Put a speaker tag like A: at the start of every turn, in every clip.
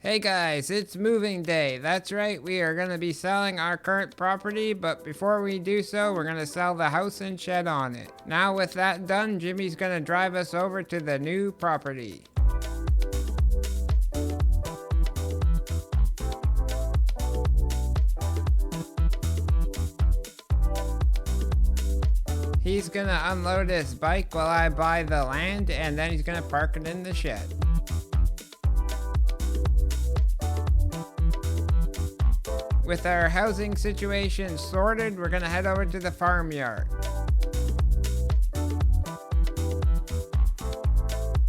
A: Hey guys, it's moving day. That's right, we are going to be selling our current property, but before we do so, we're going to sell the house and shed on it. Now with that done, Jimmy's going to drive us over to the new property. He's going to unload his bike while I buy the land, and then he's going to park it in the shed. With our housing situation sorted, we're gonna head over to the farmyard.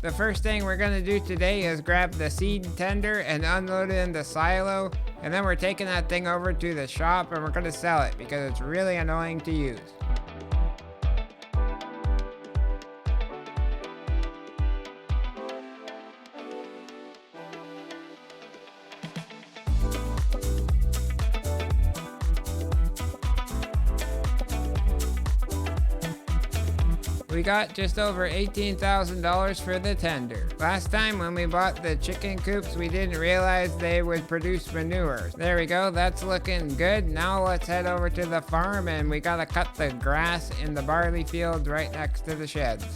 A: The first thing we're gonna do today is grab the seed tender and unload it in the silo, and then we're taking that thing over to the shop and we're gonna sell it because it's really annoying to use. We got just over $18,000 for the tender. Last time when we bought the chicken coops, we didn't realize they would produce manure. There we go, that's looking good. Now let's head over to the farm and we gotta cut the grass in the barley field right next to the sheds.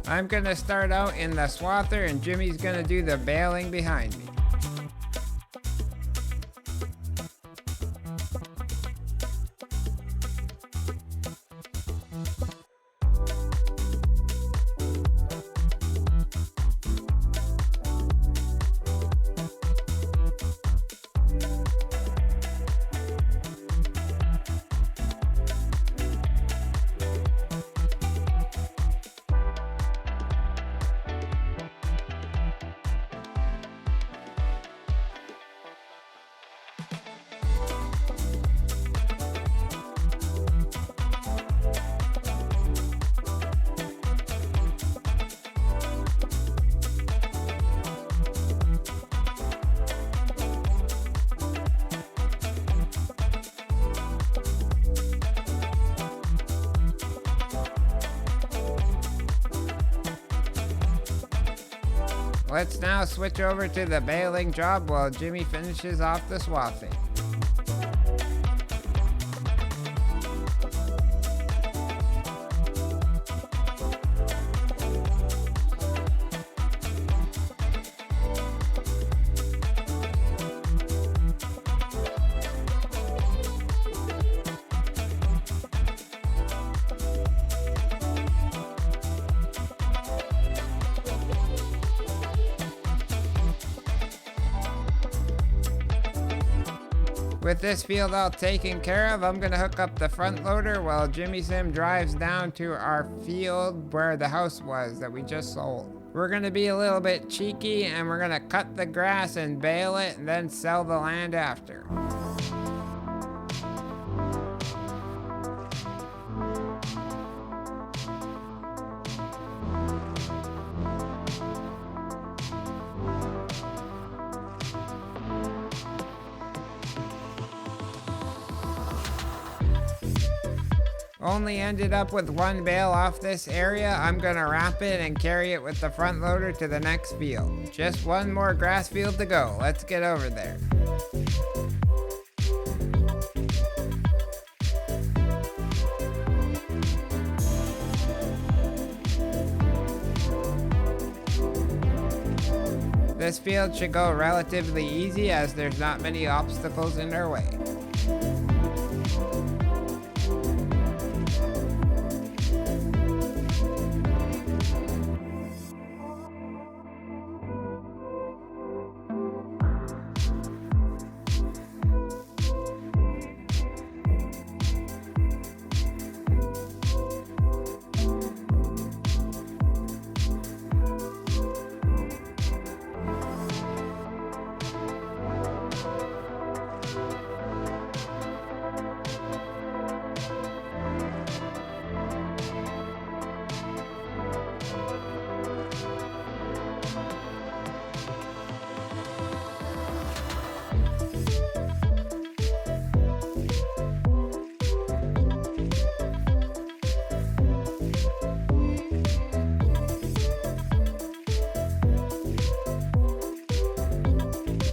A: I'm gonna start out in the swather and Jimmy's gonna do the baling behind me. Let's now switch over to the baling job while Jimmy finishes off the swathing. With this field all taken care of, I'm gonna hook up the front loader while Jimmy Sim drives down to our field where the house was that we just sold. We're gonna be a little bit cheeky and we're gonna cut the grass and bale it and then sell the land after. Only ended up with one bale off this area. I'm gonna wrap it and carry it with the front loader to the next field. Just one more grass field to go. Let's get over there. This field should go relatively easy as there's not many obstacles in our way.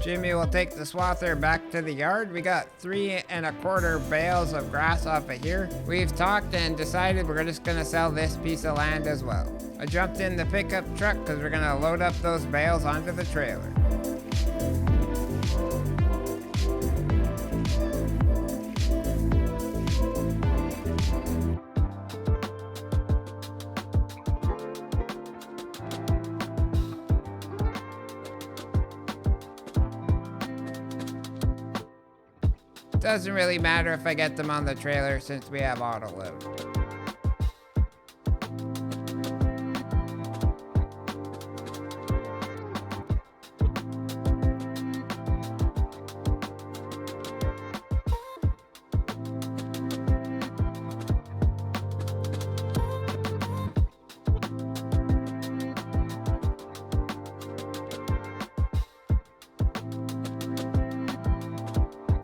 A: Jimmy will take the swather back to the yard. We got 3¼ bales of grass off of here. We've talked and decided we're just gonna sell this piece of land as well. I jumped in the pickup truck because we're gonna load up those bales onto the trailer. Doesn't really matter if I get them on the trailer since we have auto load.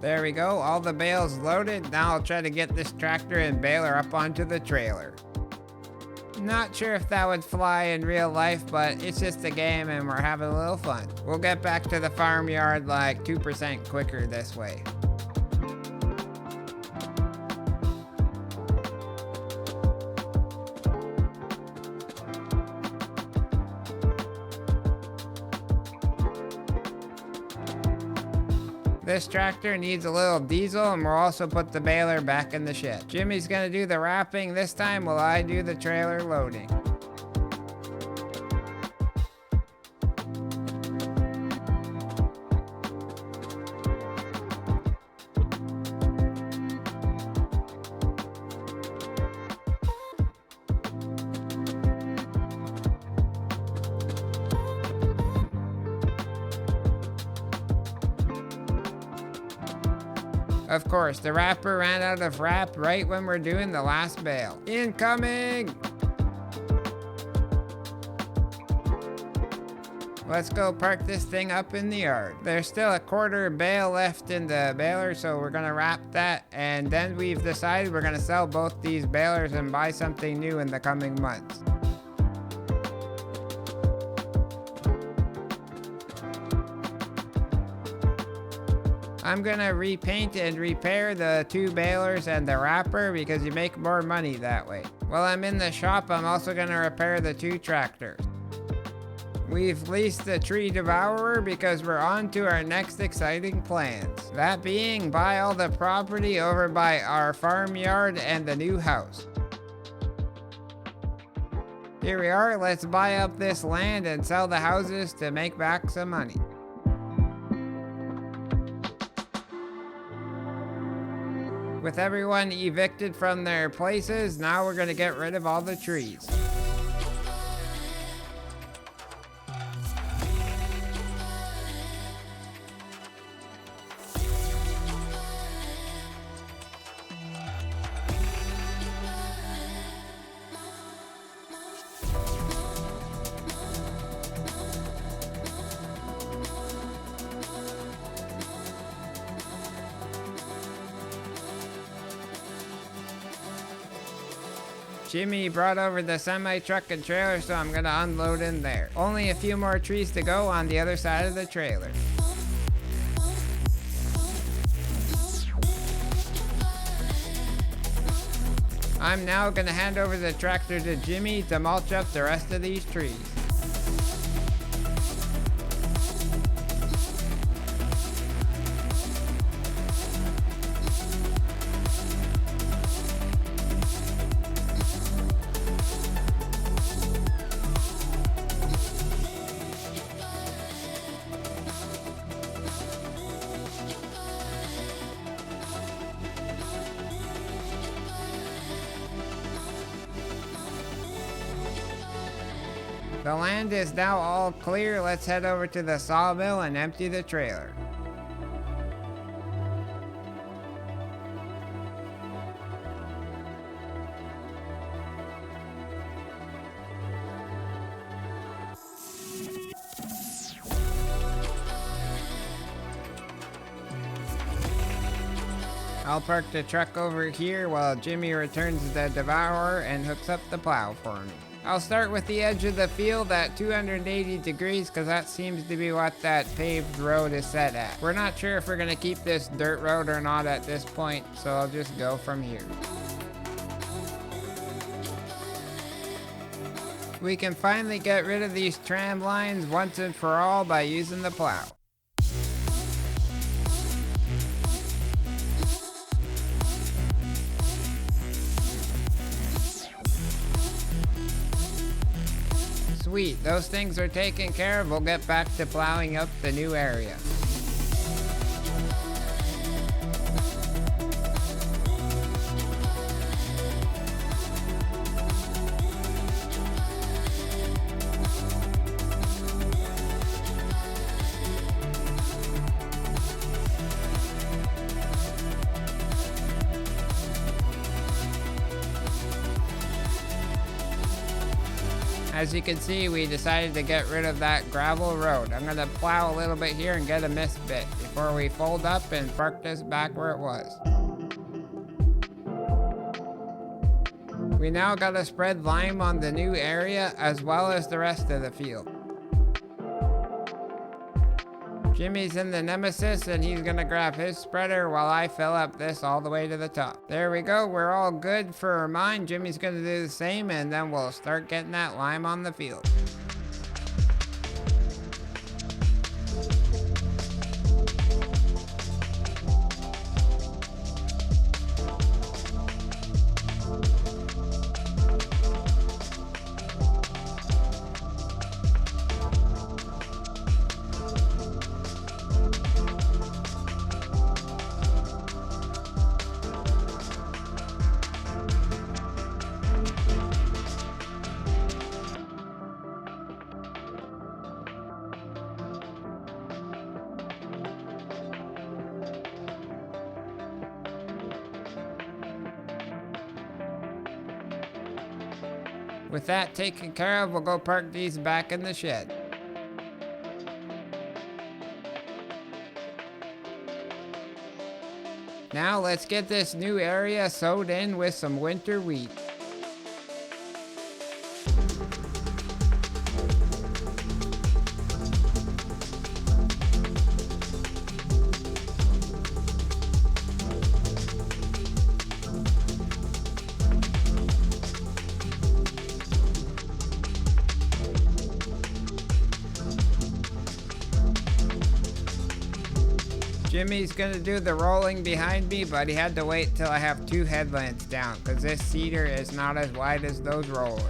A: There we go, all the bales loaded. Now I'll try to get this tractor and baler up onto the trailer. Not sure if that would fly in real life, but it's just a game and we're having a little fun. We'll get back to the farmyard like 2% quicker this way. This tractor needs a little diesel, and we'll also put the baler back in the shed. Jimmy's gonna do the wrapping this time while I do the trailer loading. Of course, the wrapper ran out of wrap right when we're doing the last bale. Incoming! Let's go park this thing up in the yard. There's still a 1/4 bale left in the baler, so we're gonna wrap that, and then we've decided we're gonna sell both these balers and buy something new in the coming months. I'm gonna repaint and repair the 2 balers and the wrapper because you make more money that way. While I'm in the shop, I'm also gonna repair the 2 tractors. We've leased the tree devourer because we're on to our next exciting plans. That being, buy all the property over by our farmyard and the new house. Here we are, let's buy up this land and sell the houses to make back some money. With everyone evicted from their places, now we're gonna get rid of all the trees. Jimmy brought over the semi-truck and trailer, so I'm gonna unload in there. Only a few more trees to go on the other side of the trailer. I'm now gonna hand over the tractor to Jimmy to mulch up the rest of these trees. The land is now all clear. Let's head over to the sawmill and empty the trailer. I'll park the truck over here while Jimmy returns the devourer and hooks up the plow for me. I'll start with the edge of the field at 280 degrees because that seems to be what that paved road is set at. We're not sure if we're going to keep this dirt road or not at this point, so I'll just go from here. We can finally get rid of these tram lines once and for all by using the plow. Sweet, those things are taken care of. We'll get back to plowing up the new area. As you can see, we decided to get rid of that gravel road. I'm going to plow a little bit here and get a missed bit before we fold up and park this back where it was. We now got to spread lime on the new area as well as the rest of the field. Jimmy's in the Nemesis and he's gonna grab his spreader while I fill up this all the way to the top. There we go, we're all good for mine. Jimmy's gonna do the same and then we'll start getting that lime on the field. With that taken care of, we'll go park these back in the shed. Now let's get this new area sowed in with some winter wheat. Jimmy's gonna do the rolling behind me, but he had to wait till I have two headlands down because this seeder is not as wide as those rollers.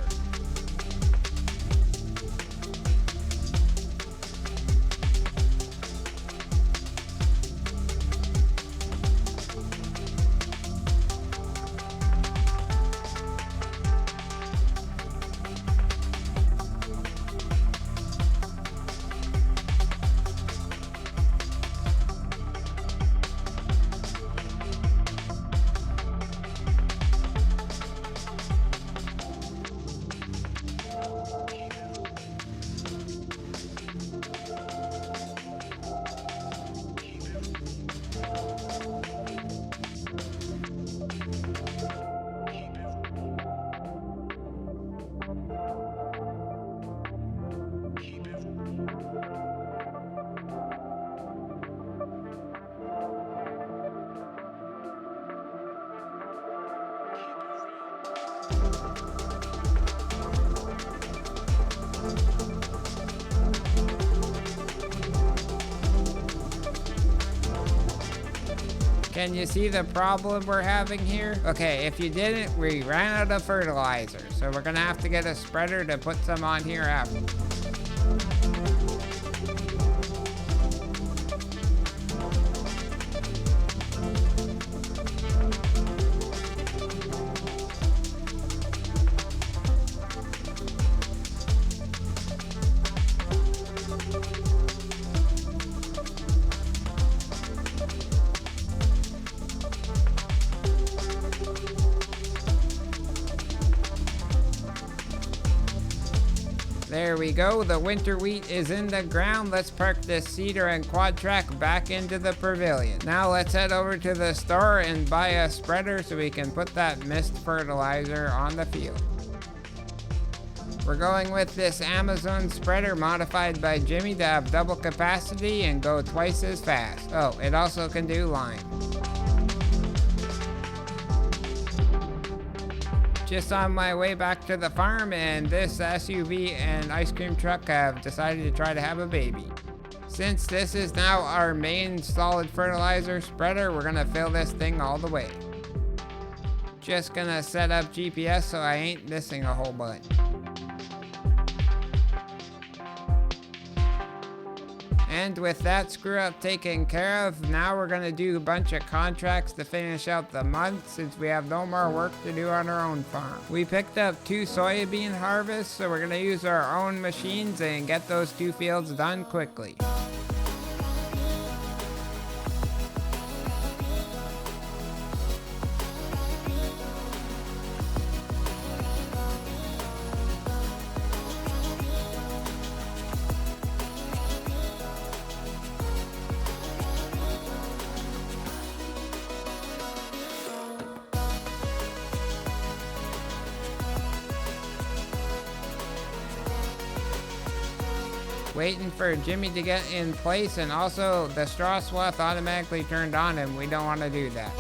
A: Can you see the problem we're having here? Okay, if you didn't, we ran out of fertilizer, so we're gonna have to get a spreader to put some on here after. There we go, the winter wheat is in the ground. Let's park this seeder and quad track back into the pavilion. Now let's head over to the store and buy a spreader so we can put that mist fertilizer on the field. We're going with this Amazon spreader modified by Jimmy to have double capacity and go twice as fast. Oh, it also can do line. Just on my way back to the farm, and this SUV and ice cream truck have decided to try to have a baby. Since this is now our main solid fertilizer spreader, we're gonna fill this thing all the way. Just gonna set up GPS so I ain't missing a whole bunch. And with that screw up taken care of, now we're gonna do a bunch of contracts to finish out the month since we have no more work to do on our own farm. We picked up 2 soybean harvests, so we're gonna use our own machines and get those 2 fields done quickly. Waiting for Jimmy to get in place, and also the straw swath automatically turned on and we don't want to do that.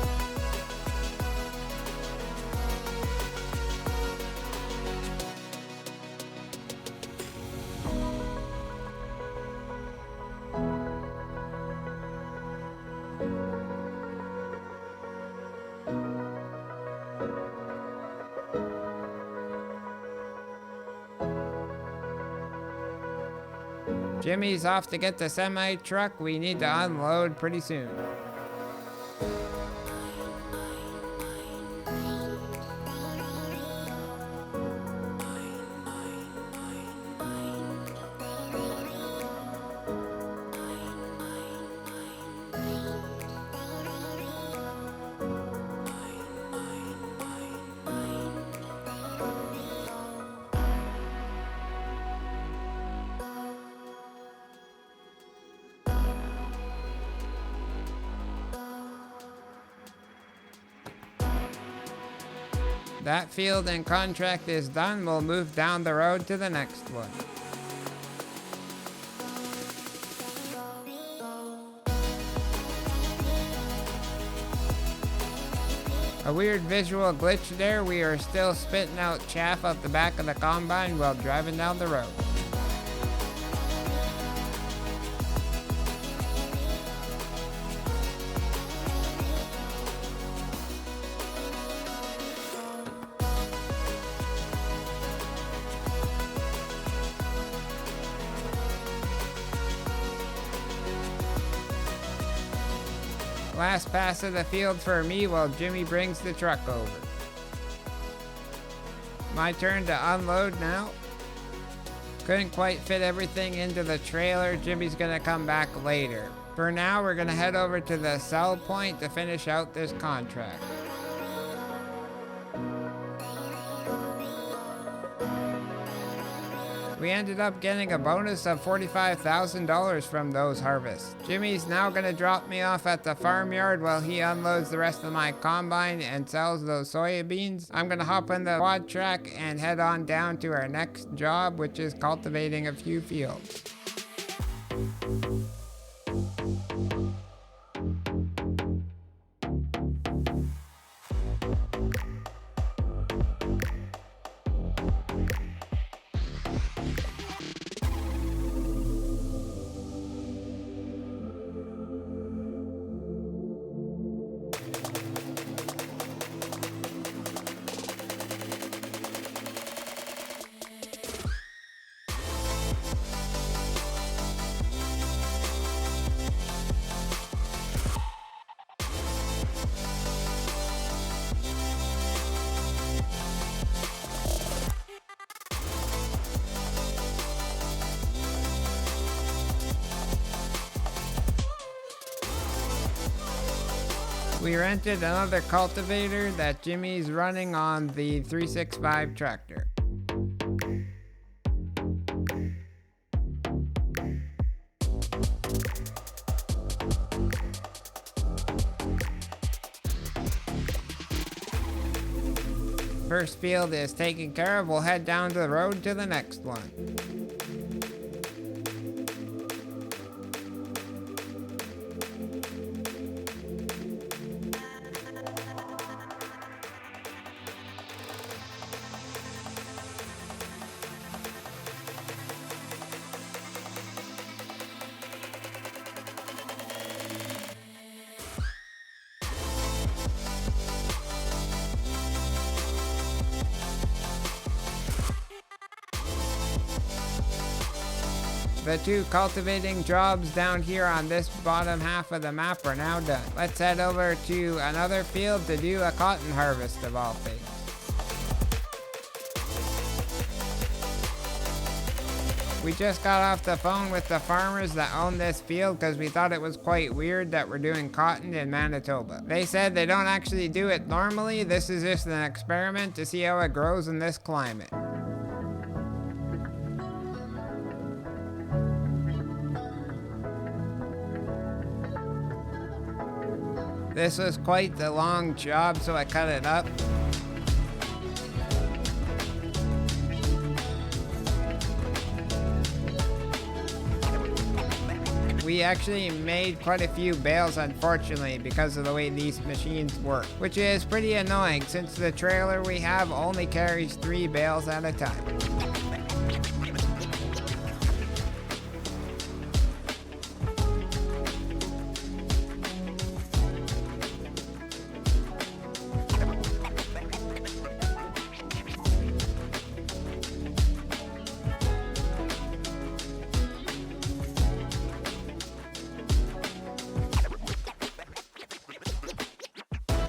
A: Jimmy's off to get the semi truck. We need to unload pretty soon. That field and contract is done. We'll move down the road to the next one. A weird visual glitch there. We are still spitting out chaff up the back of the combine while driving down the road. Last pass of the field for me while Jimmy brings the truck over. My turn to unload now. Couldn't quite fit everything into the trailer. Jimmy's gonna come back later. For now, we're gonna head over to the sell point to finish out this contract. We ended up getting a bonus of $45,000 from those harvests. Jimmy's now gonna drop me off at the farmyard while he unloads the rest of my combine and sells those soybeans. I'm gonna hop in the quad track and head on down to our next job, which is cultivating a few fields. We rented another cultivator that Jimmy's running on the 365 tractor. first field is taken care of, we'll head down the road to the next one. The 2 cultivating jobs down here on this bottom half of the map are now done. Let's head over to another field to do a cotton harvest of all things. We just got off the phone with the farmers that own this field because we thought it was quite weird that we're doing cotton in Manitoba. They said they don't actually do it normally. This is just an experiment to see how it grows in this climate. This was quite the long job, so I cut it up. We actually made quite a few bales, unfortunately, because of the way these machines work, which is pretty annoying since the trailer we have only carries 3 bales at a time.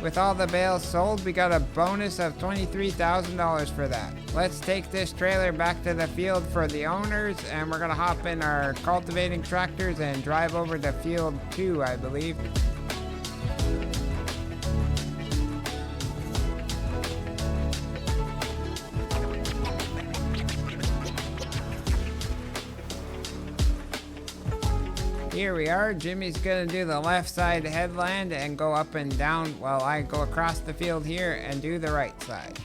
A: With all the bales sold, we got a bonus of $23,000 for that. Let's take this trailer back to the field for the owners, and we're gonna hop in our cultivating tractors and drive over to field 2, I believe. Here we are. Jimmy's gonna do the left side headland and go up and down while I go across the field here and do the right side.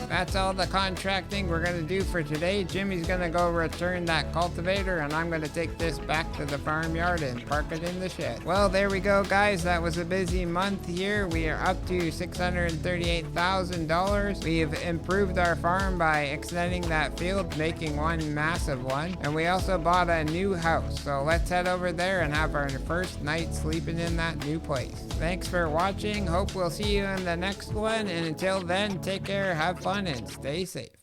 A: That's all the contracting we're gonna do for today. Jimmy's gonna go return that cultivator, and I'm gonna take this back to the farmyard and park it in the shed. Well, there we go, guys. That was a busy month here. We are up to $638,000. We've improved our farm by extending that field, making one massive one. And we also bought a new house. So let's head over there and have our first night sleeping in that new place. Thanks for watching. Hope we'll see you in the next one. And until then, take care, have fun, and stay safe.